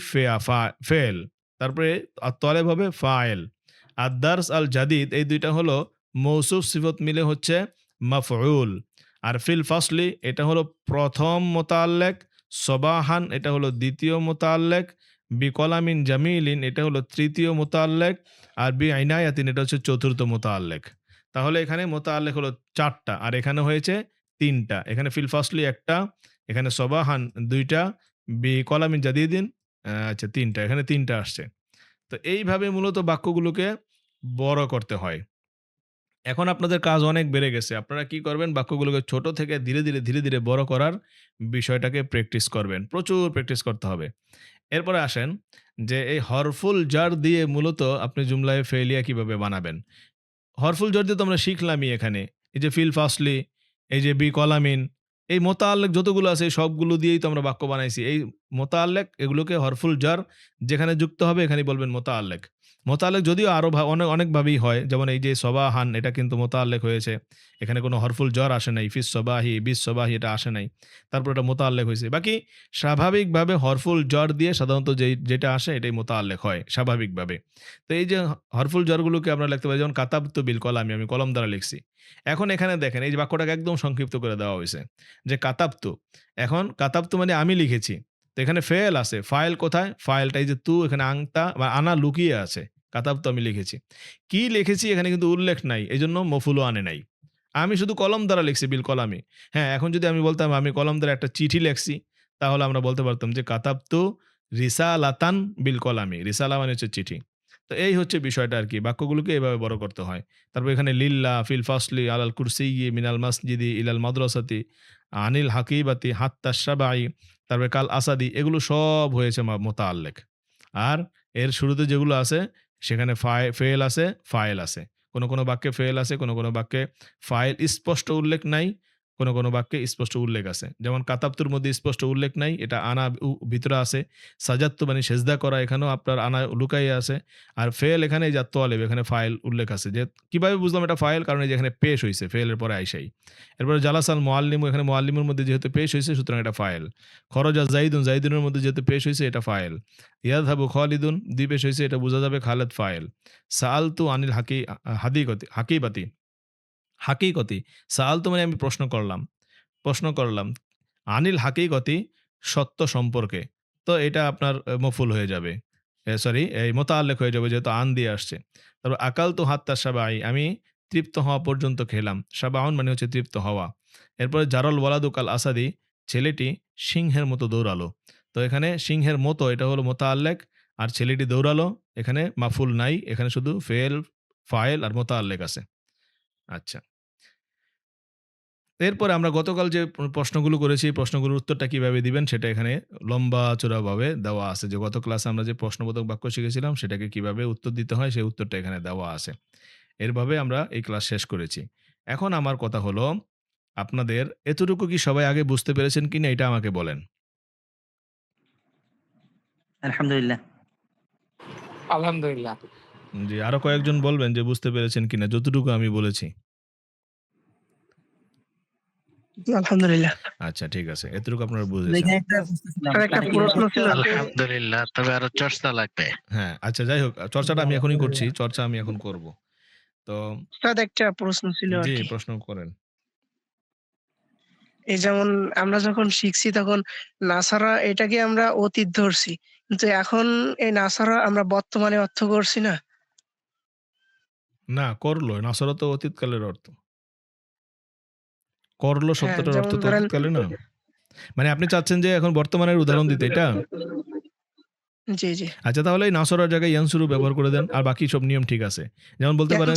Speaker 2: ফেল। তারপরে আত-তালিব হবে ফাইল। আদ-দারস আল জাদিদ এই দুইটা হলো মৌসুফ সিফত মিলে হচ্ছে মাফউল। আর ফিল ফাসলি এটা হলো প্রথম মুতাআল্লিক। সবাহান এটা হলো দ্বিতীয় মুতাআল্লিক। বিকলামিন জামিলিন এটা হলো তৃতীয় মুতাআল্লিক। আর আইনায়াতিন এটা হচ্ছে চতুর্থ মুতাআল্লিক। তাহলে এখানে মুতাআল্লিক হলো ৪ টা, আর এখানে হয়েছে ৩ টা। এখানে ফিল ফাসলি ১ টা, এখানে সবাহান ২ টা, বিকলামিন জাদিদিন আচ্ছা ৩ টা। এখানে ৩ টা আসছে। তো এইভাবে মূলত বাক্যগুলোকে বড় করতে হয়। এখন আপনাদের কাজ অনেক বেড়ে গেছে। আপনারা কি করবেন? বাক্যগুলোকে ছোট থেকে ধীরে ধীরে বড় করার বিষয়টাকে প্র্যাকটিস করবেন। প্রচুর প্র্যাকটিস করতে হবে। এরপরে আসেন যে এই হরফুল জার দিয়ে মূলত আপনি জুমলায়ে ফেইলিয়া কিভাবে বানাবেন? হরফুল jar দিয়ে তো আমরা শিখলামই এখানে। এই যে ফিল ফাসলি, এই যে কলামিন, এই মোতাল্লেক যতগুলো আছে এই সবগুলো দিয়েই তো আমরা বাক্য বানাইছি। এই মোতাল্লেক এগুলোকে হরফুল জার যেখানে যুক্ত হবে এখানেই বলবেন মোতাল্লেক। মোতাল্লেক যদিও আরো অনেকভাবেই হয়। যেমন এই যে সবাহান এটা কিন্তু মোতাল্লেক হয়েছে। এখানে কোনো হরফুল jar আসে নাই। ফিস সবাহি, বিস সবাহি এটা আসে নাই। তারপর এটা মোতাল্লেক হইছে। বাকি স্বাভাবিকভাবে হরফুল jar দিয়ে সাধারণত যেটা আসে এটাই মোতাল্লেক হয় স্বাভাবিকভাবে। তো এই যে হরফুল জারগুলোকে আমরা লিখতে পারি, যেমন কাতাবতু বিল কলামি, আমি কলম দ্বারা লিখছি। এখন এখানে দেখেন এই যে বাক্যটাকে একদম সংক্ষিপ্ত করে দেওয়া হইছে। যে কাতাবতু। এখন কাতাবতু মানে আমি লিখেছি। তো এখানে ফেল আছে। ফাইল কোথায়? ফাইলটা এই যে তু, এখানে আংতা বা আনা লুকিয়ে আছে। কাতাবতু আমি লিখেছি। কি লিখেছি এখানে কিন্তু উল্লেখ নাই। এজন্য মফুলও আনে নাই। আমি শুধু কলম দ্বারা লিখছি বিল কলামি। হ্যাঁ, এখন যদি আমি বলতাম আমি কলম দ্বারা একটা চিঠি লেখছি, তাহলে আমরা বলতে পারতাম যে কাতাবতু রিসালাতান বিল কলামি। রিসালা মানে হচ্ছে চিঠি। তো এই হচ্ছে বিষয়টা আরকি। বাক্যগুলোকে এভাবে বড় করতে হয়। তারপর এখানে লিল্লাহ, ফিল ফাসলি, আলাল কুরসিয়্যি, মিনাল মাসজিদি, ইলাল মাদ্রাসাতি, আনিল হাকিবাতি, হাত্তা শাবাই, তারপরে কাল আসাদি, এগুলো সব হয়েছে মোতাল্লেক। আর এর শুরুতে যেগুলো আছে সেখানে ফেল আছে, ফাইল আছে। কোন বাক্যে ফেল আছে, কোন বাক্যে ফাইল স্পষ্ট উল্লেখ নাই, কোনো বাক্যে স্পষ্ট উল্লেখ আছে। যেমন কাতাবতুর মধ্যে স্পষ্ট উল্লেখ নাই, এটা আনা ভিতরে আছে। সাজাত্তু মানে সেজদা করা, এখানেও আপনার আনা লুকাইয়া আছে। আর ফেল এখানে এই যে তোয়ালেব, এখানে ফাইল উল্লেখ আছে। যে কিভাবে বুঝলাম এটা ফাইল? কারণ এই যে এখানে পেশ হইছে, ফেলের পরে আইসাই। এরপরে জালাসাল মুআল্লিমু, এখানে মুআল্লিমুর মধ্যে যেহেতু পেশ হইছে সুতরাং এটা ফাইল। খরজা জাইদুন, জাইদুনের মধ্যে যেহেতু পেশ হইছে এটা ফাইল। ইয়াযহাবু খালিদুন, দুই পেশ হইছে, এটা বোঝা যাবে খালেদ ফাইল। সাআলতু আনিল হাকিবাতি, হাকিকতি। সাআলতু মানে আমি প্রশ্ন করলাম। আনিল হাকিকতি, সত্য সম্পর্কে। তো এটা আপনার মফুল হয়ে যাবে। সরি, এই মোতাল্লেক হয়ে যাবে যেহেতু আন দিয়ে আসছে। তারপর আকালতু হাত্তা শাবাই, আমি তৃপ্ত হওয়া পর্যন্ত খেলাম। শাবাউন মানে হচ্ছে তৃপ্ত হওয়া। এরপরে জারল ওয়ালাদু কাল আসাদি, ছেলেটি সিংহের মতো দৌড়ালো। তো এখানে সিংহের মতো এটা হলো মোতাল্লেক, আর ছেলেটি দৌড়ালো এখানে মাফুল নাই, এখানে শুধু ফেল, ফাইল আর মোতাল্লেক আছে। আচ্ছা, এরপরে আমরা গতকাল যে প্রশ্নগুলো করেছি, এই প্রশ্নগুলোর উত্তরটা কিভাবে দিবেন সেটা এখানে লম্বা চূড়াভাবে দেওয়া আছে। যে গত ক্লাসে আমরা যে প্রশ্নবোধক বাক্য শিখেছিলাম সেটাকে কিভাবে উত্তর দিতে হয় সেই উত্তরটা এখানে দেওয়া আছে। এরভাবে আমরা এই ক্লাস শেষ করেছি। এখন আমার কথা হলো, আপনাদের এতটুকু কি সবাই আগে বুঝতে পেরেছেন কিনা এটা আমাকে বলেন।
Speaker 3: আলহামদুলিল্লাহ।
Speaker 4: আলহামদুলিল্লাহ।
Speaker 2: জি, আরো কয়েকজন বলবেন যে বুঝতে পেরেছেন কিনা যতটুকু আমি বলেছি।
Speaker 5: আলহামদুলিল্লাহ।
Speaker 2: আচ্ছা, ঠিক আছে, এতটুকু আপনারা বুঝেছেন।
Speaker 3: এখানে একটা বুঝতেছিলাম।
Speaker 5: আর একটা প্রশ্ন ছিল।
Speaker 6: আলহামদুলিল্লাহ, তবে আরো চর্চা লাগবে।
Speaker 2: হ্যাঁ, আচ্ছা, যাই হোক, চর্চাটা আমি এখনই করছি, চর্চা আমি এখন করব। তো
Speaker 5: উস্তাদ একটা প্রশ্ন ছিল আর
Speaker 2: জি,
Speaker 5: কি।
Speaker 2: প্রশ্ন করেন।
Speaker 5: এই যেমন আমরা যখন শিখছি তখন নাসারা এটাকে আমরা অতীত ধরছি, কিন্তু এখন এই নাসারা আমরা বর্তমানে অর্থ করছি না।
Speaker 2: না, করলো নাসরা তো অতীতকালের অর্থ। করলো
Speaker 5: হ্যাঁ,
Speaker 2: শব্দটার অর্থ
Speaker 5: যেমন
Speaker 2: তো
Speaker 5: ধরেন
Speaker 2: অতীতকালে না। মানে আপনি চাচ্ছেন যে এখন বর্তমানের উদাহরণ দিতে, এটা?
Speaker 5: জি জি
Speaker 2: আচ্ছা, তাহলে এই নাসরার জায়গায় ইয়ানসুরু ব্যবহার করে দেন, আর বাকি সব নিয়ম ঠিক আছে। যেমন বলতে পারেন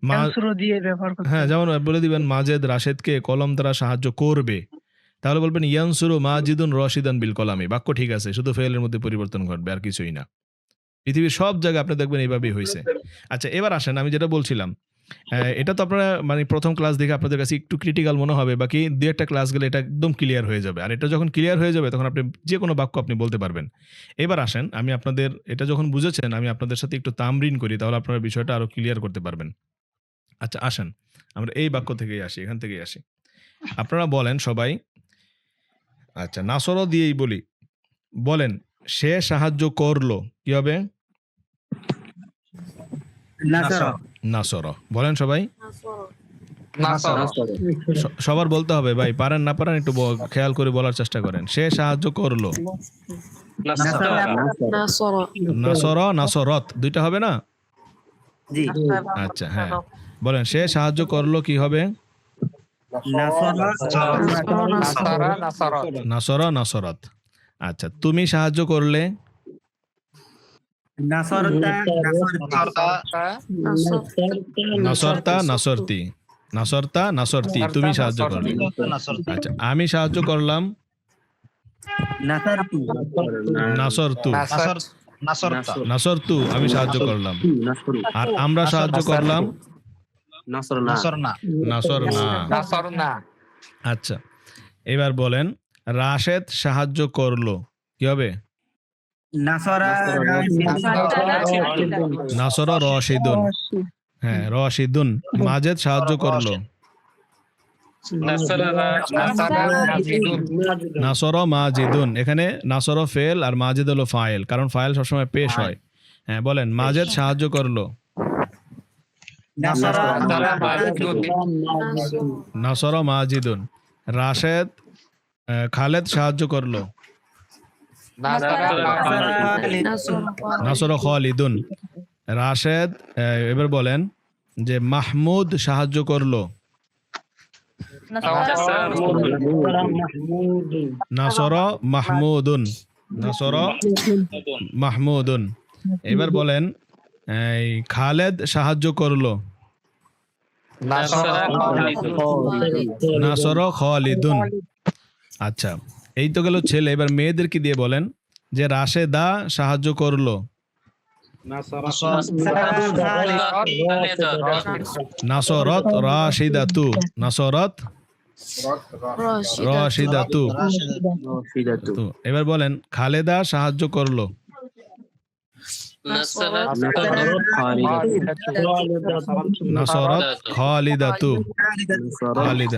Speaker 2: মা,
Speaker 5: ক্যান্সুরও দিয়ে ব্যবহার করতে
Speaker 2: হ্যাঁ,
Speaker 5: হবে।
Speaker 2: যেমন বলে দিবেন মাজেদ রাশেদকে কলম দ্বারা সাহায্য করবে, তাহলে বলবেন ইয়ানসুরু মাজিদুন রশিদান বিল কলামি। বাক্য ঠিক আছে, শুধু ফেলের মধ্যে পরিবর্তন ঘটবে, আর কিছুই না। পৃথিবীর সব জায়গায় আপনি দেখবেন এইভাবেই হয়েছে। আচ্ছা, এবার আসেন আমি যেটা বলছিলাম, এটা তো আপনারা মানে প্রথম ক্লাস দেখে আপনাদের কাছে একটু ক্রিটিক্যাল মনে হবে, বাকি দু একটা ক্লাস গেলে এটা একদম ক্লিয়ার হয়ে যাবে। আর এটা যখন ক্লিয়ার হয়ে যাবে তখন আপনি যে কোনো বাক্য আপনি বলতে পারবেন। এবার আসেন, আমি আপনাদের এটা যখন বুঝেছেন আমি আপনাদের সাথে একটু তামরিন করি, তাহলে আপনারা বিষয়টা আরো ক্লিয়ার করতে পারবেন। আচ্ছা, আসেন আমরা এই বাক্য থেকেই আসি, এখান থেকেই আসি। আপনারা বলেন সবাই। আচ্ছা, নাসরও দিয়েই বলি। বলেন, সে সাহায্য করলো, কি হবে?
Speaker 3: নাসারা।
Speaker 2: নাসর। বলেন সবাই।
Speaker 4: নাসারা।
Speaker 2: সবার বলতে হবে ভাই, পারেন না পারেন একটু খেয়াল করে বলার চেষ্টা করেন। সে সাহায্য করলো। নাসর, নাসরত দুইটা হবে না?
Speaker 3: জি।
Speaker 2: আচ্ছা, হ্যাঁ, বলেন সে সাহায্য করলো, কি হবে?
Speaker 3: নাসারা।
Speaker 4: নাসারা, নাসারত।
Speaker 2: নাসর, নাসরত। আচ্ছা, তুমি সাহায্য করলে?
Speaker 3: নাসারতা।
Speaker 2: নাসরতা, নাসরতি। নাসরতা, নাসরতি, তুমি সাহায্য করলে। আচ্ছা, আমি সাহায্য করলাম।
Speaker 3: নাসারতু।
Speaker 2: নাসরতু। নাসরতু, আমি সাহায্য করলাম। আর আমরা সাহায্য করলাম। নাসর না।
Speaker 4: নাসর না।
Speaker 2: আচ্ছা, এবার বলেন রাশেদ সাহায্য করলো, কি হবে?
Speaker 3: নাসারা।
Speaker 2: নাসর রশিদুন। হ্যাঁ, রশিদুন। মাজেদ সাহায্য করলো। নাসর মাজিদুন। এখানে নাসর ফেল আর মাজেদ হলো ফাইল, কারণ ফাইল সবসময় পেশ হয়। হ্যাঁ, বলেন মাজেদ সাহায্য করলো। নাসর মাজিদুন। রাশেদ খালেদ সাহায্য করলো। নাসর খালিদুন। রাশেদ এবার বলেন যে মাহমুদ সাহায্য করলো। নাসর মাহমুদুন। নাসর মাহমুদুন। এবার বলেন এই খালেদ সাহায্য করলো। নাসর খালিদুন। আচ্ছা, এই তো গেল ছেলে। এবার মেয়েদেরকে দিয়ে বলেন যে রাশেদা সাহায্য করলো। নাসরত রাশিদাতু। নাসরত রশিদাতু। তো এবার বলেন খালেদা সাহায্য করলো। নাসরত খালিদাতু। খালিদা।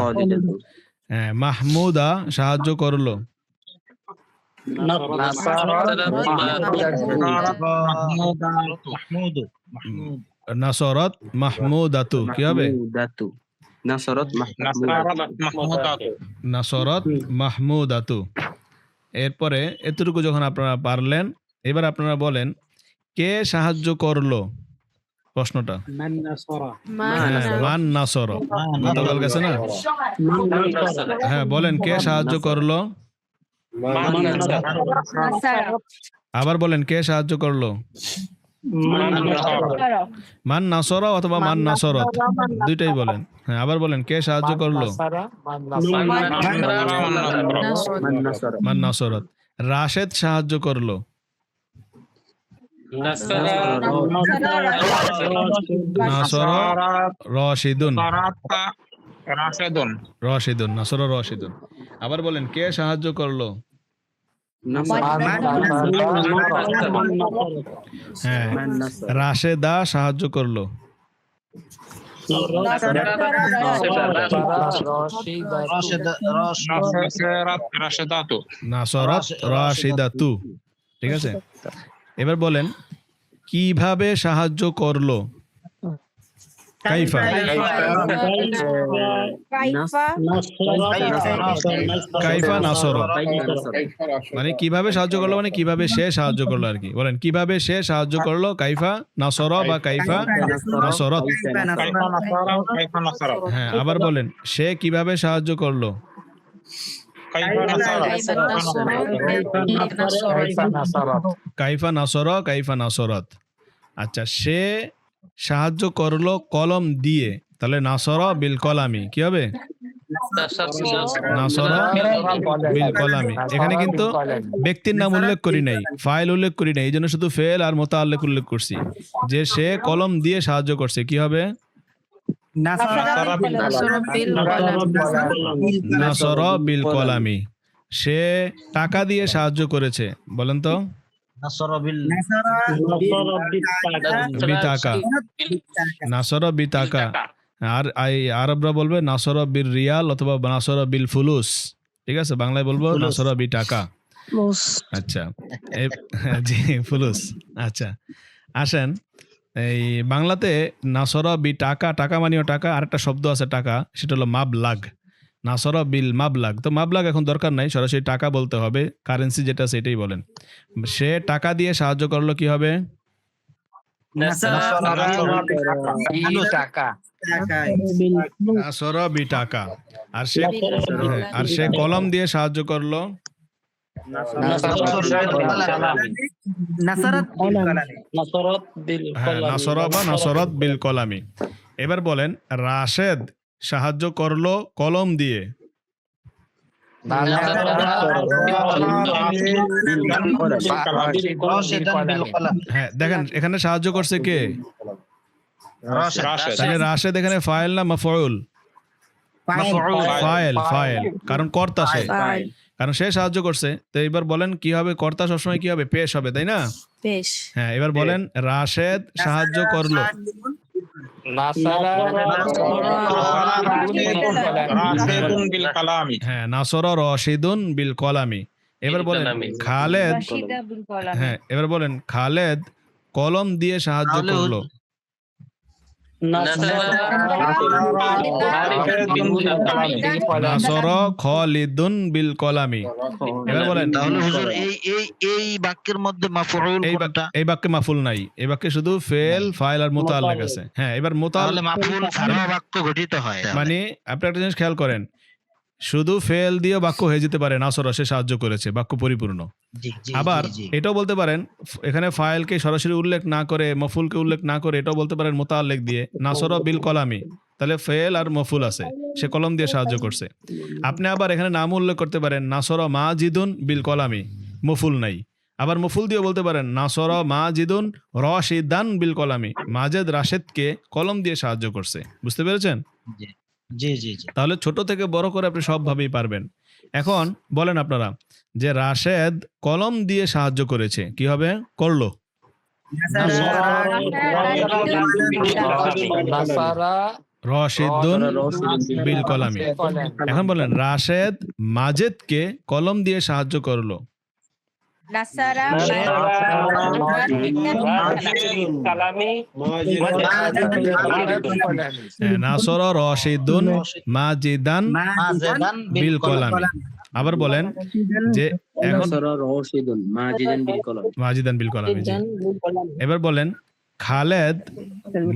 Speaker 2: হ্যাঁ, মাহমুদা সাহায্য করলো। নাসরত মাহমুদাতু। কি হবে? নাসরত মাহমুদাতু। এরপরে এতটুকু যখন আপনারা পারলেন, এবার আপনারা বলেন কে সাহায্য করলো প্রশ্নটা। মান নাসর। গতকাল গেছে না? হ্যাঁ, বলেন কে সাহায্য করলো। আবার বলেন কে সাহায্য করলো। মান নাসরা অথবা মান নাসরত, দুইটাই বলেন। হ্যাঁ, আবার বলেন কে সাহায্য করলো। মান নাসরত। রাশেদ সাহায্য করলো। নাসরা রশিদুন। রশিদুন, নাসরা রশিদুন। আবার বলেন কে সাহায্য করলো। হ্যাঁ, রাশেদা সাহায্য করলো। নাসরাত রাশিদাতু। ঠিক আছে, এবার বলেন কিভাবে সাহায্য করলো। কাইফা। কাইফা নাসর, মানে কিভাবে সাহায্য করলো, মানে কিভাবে সে সাহায্য করলো আর কি। বলেন কিভাবে সে সাহায্য করলো। কাইফা নাসর বা কাইফা নাসরত। হ্যাঁ, আবার বলেন সে কিভাবে সাহায্য করলো। কাইফা নাসর কাইফা নাসরত। আচ্ছা, সে সাহায্য করলো কলম দিয়ে, তাহলে নাসর বিল কলামি। কি হবে? নাসর বিল কলামি। এখানে কিন্তু ব্যক্তির নাম উল্লেখ করি নাই, ফাইল উল্লেখ করি নাই, এই জন্য শুধু ফেল আর মুতাআল্লিক উল্লেখ করছি যে সে কলম দিয়ে সাহায্য করছে। কি হবে? নাসর বিল কলামি। সে টাকা দিয়ে সাহায্য করেছে। বলেন তো। বিতাকা। নাসর বিতাকা। আর আরবরা বলবে নাসর বিল রিয়াল অথবা নাসর বিল ফুলুস। ঠিক আছে, বাংলায় বলবো নাসর বি টাকা। আচ্ছা, জি ফুলুস। আচ্ছা, আসেন এই বাংলাতে নাসর বি টাকা, টাকা মানেও টাকা। আরেকটা শব্দ আছে টাকা, সেটা হলো মাবলাগ। নাসর বিল মাবলাগ। তো মাবলাগ এখন দরকার নাই, সরাসরি টাকা বলতে হবে। কারেন্সি যেটা সেটাই বলেন। সে টাকা দিয়ে সাহায্য করলো। কি হবে? নাসর বি টাকা। আর সে কলম দিয়ে সাহায্য করলো। নাসর বা নাসরত বিল কলামি। এবার বলেন রাশেদ সাহায্য করলো কলম দিয়ে। হ্যাঁ, দেখেন এখানে সাহায্য করছে কে। তাহলে রাশেদ এখানে ফাইল না মাফউল? ফাইল। ফাইল, কারণ কর্তা সে, কারণ সে সাহায্য করছে। তো এবার বলেন কি হবে? কর্তা সবসময় কি হবে? পেশ হবে, তাই না? পেশ। হ্যাঁ, এবার বলেন রাশেদ সাহায্য করলো। হ্যাঁ, নাসর রশিদুন বিল কলামি। এবার বলেন খালেদ। হ্যাঁ, এবার বলেন খালেদ কলম দিয়ে সাহায্য করলো। নাসর খালিদুন বিল কলামি। এবার বলেন
Speaker 6: তাহলে হুজুর এই বাক্যের মধ্যে মাফউল কোনটা?
Speaker 2: এই বাক্যে মাফুল নাই, এই বাক্যে শুধু ফেল, ফাইল আর মুতাআল্লিক আছে। হ্যাঁ, এবার
Speaker 6: তাহলে মাফউল ছাড়া বাক্য গঠিত হয়।
Speaker 2: মানে আপনি একটা জিনিস খেয়াল করেন, শুধু ফেল দিয়ে বাক্য হয়ে যেতে পারে নাসর সে সাহায্য করেছে, বাক্য পরিপূর্ণ। আবার এটাও বলতে পারেন এখানে ফাইলকে সরাসরি উল্লেখ না করে, মফুলকে উল্লেখ না করে, এটাও বলতে পারেন মুতাআল্লিক দিয়ে নাসর বিল কলামি। তাহলে ফেল আর মফুল আছে, সে কলম দিয়ে সাহায্য করছে। আপনি আবার এখানে নাম উল্লেখ করতে পারেন নাসর মাজিদুন বিল কলামি, মফুল নাই। আবার মফুল দিয়ে বলতে পারেন নাসর মাজিদুন রশিদান বিল কলামি, মাজেদ রাশেদকে কলম দিয়ে সাহায্য করছে। বুঝতে পেরেছেন?
Speaker 6: জি জি জি।
Speaker 2: তাহলে ছোট থেকে বড় করে আপনি সবভাবেই পারবেন। এখন বলেন আপনারা যে রাশেদ কলম দিয়ে সাহায্য করেছে, কি হবে? করলো।
Speaker 4: নাসারা
Speaker 2: রশিদুন বিল কলামি। এখন বলেন রাশেদ মাজেদকে কলম দিয়ে সাহায্য করলো।
Speaker 7: নাসারা
Speaker 2: নাসর রশিদুন মাজিদান
Speaker 6: মাজেদান
Speaker 2: বিল কলামি। আবার বলেন যে এখন মাজিদান বিল কলামি, জি। এবার বলেন খালেদ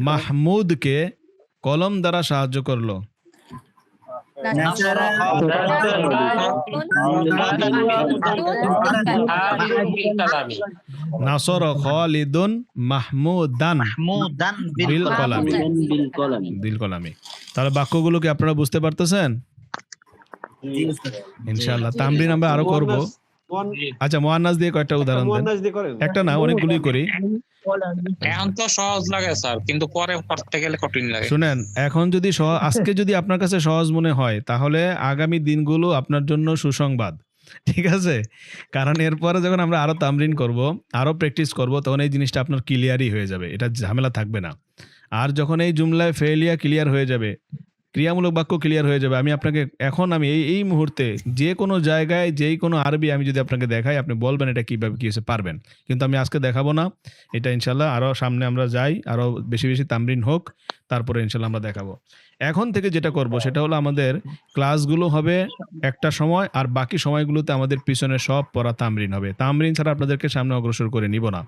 Speaker 2: মাহমুদকে কলম দ্বারা সাহায্য করলো। নাসর খালিদুন মাহমুদান
Speaker 6: মুদান
Speaker 2: বিল কলামি। বিল কলামি। তাহলে বাক্যগুলো কি আপনারা বুঝতে পারতেছেন? ইনশাআল্লাহ তামরিন আমরা আরো করব। আচ্ছা মুয়ান্নাস দিয়ে কয়েকটা উদাহরণ দেন। একটা না, অনেকগুলোই করি।
Speaker 8: এখন তো সহজ লাগে স্যার, কিন্তু পরে পড়তে গেলে কঠিন লাগে।
Speaker 2: শুনেন, এখন যদি আজকে যদি আপনার কাছে সহজ মনে হয়, তাহলে আগামী দিনগুলো আপনার জন্য সুসংবাদ। ঠিক আছে? কারণ এরপরে যখন আমরা আরো তামরিন করব, আরো প্র্যাকটিস করব, তখন এই জিনিসটা আপনার ক্লিয়ারই হয়ে যাবে, এটা ঝামেলা থাকবে না। আর যখন এই জুমলায় ফেলিয়া ক্লিয়ার হয়ে যাবে, ক্রিয়ামূলক বাক্য ক্লিয়ার হয়ে যাবে, আমি আপনাকে এখন আমি এই মুহূর্তে যে কোনো জায়গায় যেই কোনো আরবি আমি যদি আপনাকে দেখাই, আপনি বলবেন এটা কিভাবে কি হয়েছে, পারবেন। কিন্তু আমি আজকে দেখাবো না, এটা ইনশাল্লাহ আরো সামনে আমরা যাই, আরো বেশি বেশি তামরিন হোক, তারপরে ইনশাল্লাহ আমরা দেখাবো। এখন থেকে যেটা করব সেটা হলো আমাদের ক্লাসগুলো হবে একটা সময়, আর বাকি সময়গুলোতে আমাদের পিছনে সব পড়া তামরিন হবে। তামরিন ছাড়া আপনাদেরকে সামনে অগ্রসর করে নিব না।